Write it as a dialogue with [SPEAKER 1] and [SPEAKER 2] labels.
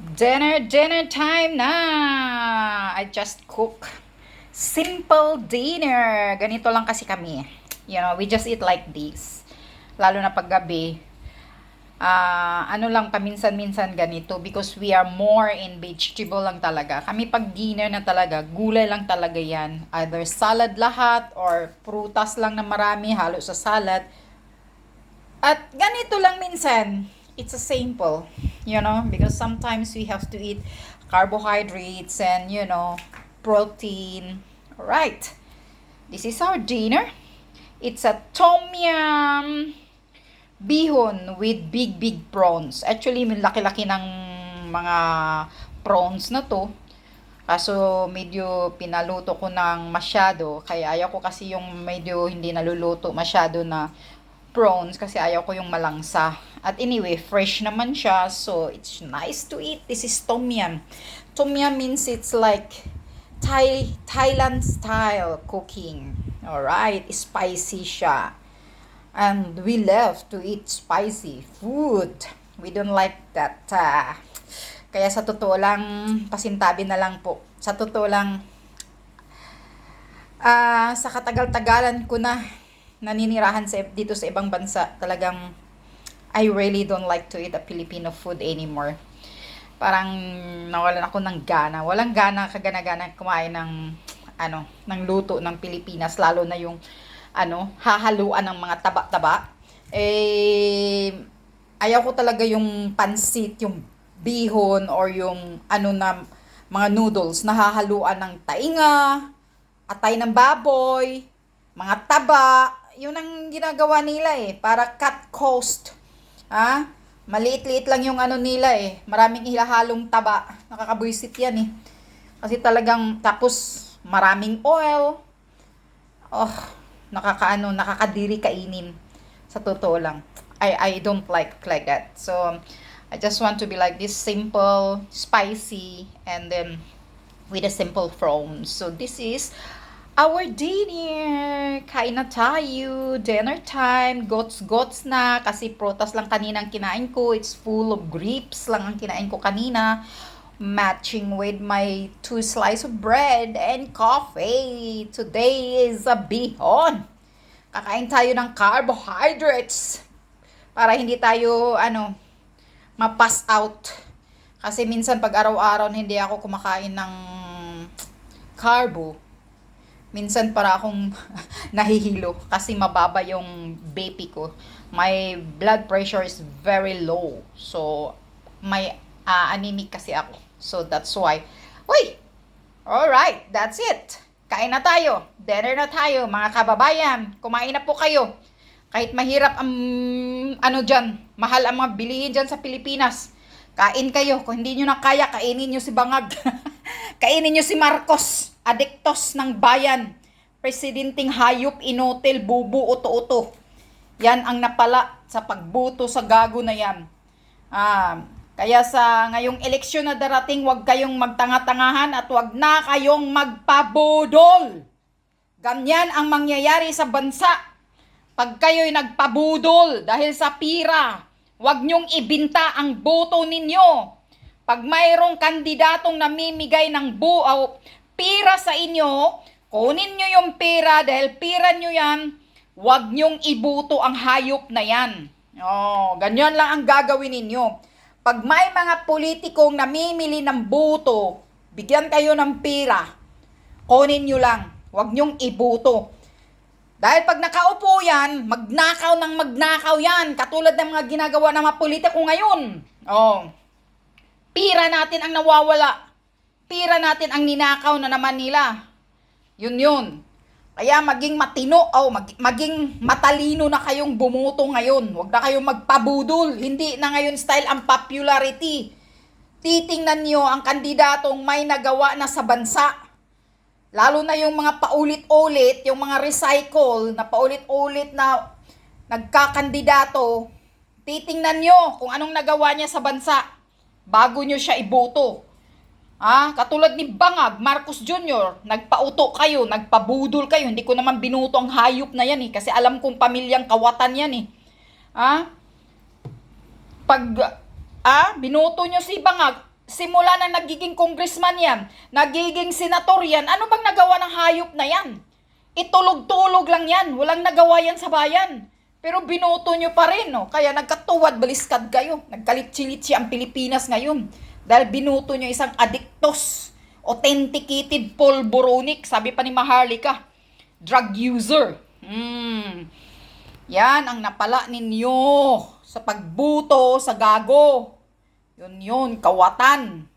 [SPEAKER 1] Dinner time na! I just cook simple dinner. Ganito lang kasi kami. We just eat like this. Lalo na paggabi. Ano lang paminsan-minsan ganito because we are more in vegetable lang talaga. Kami pag dinner na talaga, gulay lang talaga yan. Either salad lahat or prutas lang na marami halo sa salad. At ganito lang minsan, it's a simple, because sometimes we have to eat carbohydrates and, protein. Alright, this is our dinner. It's a tom yum bihon with big prawns. Actually, may laki-laki ng mga prawns na to. Kaso medyo pinaluto ko ng masyado. Kaya ayaw ko kasi yung medyo hindi naluluto masyado na prawns kasi ayaw ko yung malangsa. At anyway, fresh naman siya. So, it's nice to eat. This is tom yum. Tom yum means it's like Thailand style cooking. Alright, spicy siya. And we love to eat spicy food. We don't like that. Kaya sa totoo lang, pasintabi na lang po. Sa totoo lang, sa katagal-tagalan ko na naninirahan dito sa ibang bansa, talagang I really don't like to eat a Filipino food anymore. Parang nawalan ako ng gana. Walang gana, kagana-gana kumain ng luto ng Pilipinas, lalo na yung hahaluan ng mga taba-taba. Ayaw ko talaga yung pansit, yung bihon or yung na mga noodles na hahaluan ng tainga, atay ng baboy, mga taba. Yun ang ginagawa nila para cut cost. Maliit-liit lang yung nila Maraming ilahalong taba. Nakakabwisit yan Kasi talagang, tapos maraming oil. Oh, nakakadiri kainin. Sa totoo lang. I don't like that. So, I just want to be like this simple, spicy, and then with a simple prawns. So, this is our dinner. Kain na tayo. Dinner time. Gots na. Kasi prutas lang kaninang kinain ko. It's full of grapes lang ang kinain ko kanina. Matching with my 2 slices of bread and coffee. Today is a bihon. Kakain tayo ng carbohydrates. Para hindi tayo, ma-pass out. Kasi minsan pag araw-araw hindi ako kumakain ng carbo, minsan para akong nahihilo kasi mababa yung BP ko. My blood pressure is very low. So, may anemic kasi ako. So, that's why. Uy! Alright, that's it. Kain na tayo. Dinner na tayo, mga kababayan. Kumain na po kayo. Kahit mahirap ang dyan, mahal ang mga bilihin dyan sa Pilipinas. Kain kayo. Kung hindi nyo na kaya, kainin nyo si Bangag. Kainin nyo si Marcos, adiktos ng bayan. Presidenting hayop, inotel, bubu, uto-uto. Yan ang napala sa pagbuto sa gago na yan. Kaya sa ngayong eleksyon na darating, huwag kayong magtanga-tangahan at huwag na kayong magpabudol. Ganyan ang mangyayari sa bansa. Pag kayo'y nagpabudol dahil sa pira, huwag nyong ibinta ang boto ninyo. Pag mayroong kandidatong namimigay ng pira sa inyo, kunin nyo yung pira dahil pira nyo yan, huwag nyong ibuto ang hayop na yan. Ganyan lang ang gagawin ninyo. Pag may mga politikong namimili ng boto, bigyan kayo ng pira, kunin nyo lang, huwag nyong ibuto. Dahil pag nakaupo yan, magnakaw yan. Katulad ng mga ginagawa ng mga politiko ngayon. Pira natin ang nawawala. Pira natin ang ninakaw na naman nila. Yun. Kaya maging matino, maging matalino na kayong bumuto ngayon. Huwag na kayong magpabudol. Hindi na ngayon style ang popularity. Titingnan nyo ang kandidatong may nagawa na sa bansa. Lalo na yung mga paulit-ulit, yung mga recycle na paulit-ulit na nagkakandidato, titingnan nyo kung anong nagawa niya sa bansa bago nyo siya iboto. Katulad ni Bangag, Marcos Jr., nagpauto kayo, nagpabudol kayo. Hindi ko naman binuto ang hayop na yan kasi alam kong pamilyang kawatan yan Pag binuto nyo si Bangag, simula na nagiging congressman yan, nagiging senator yan, ano bang nagawa ng hayop na yan? Itulog-tulog lang yan, walang nagawa yan sa bayan. Pero binoto nyo pa rin, no? Kaya nagkatuwad baliskad kayo. Nagkalitsi-litsi ang Pilipinas ngayon. Dahil binoto nyo isang adiktos, authenticated polboronic, sabi pa ni Maharlika, drug user. Yan ang napala ninyo sa pagbuto sa gago. Yun, kawatan.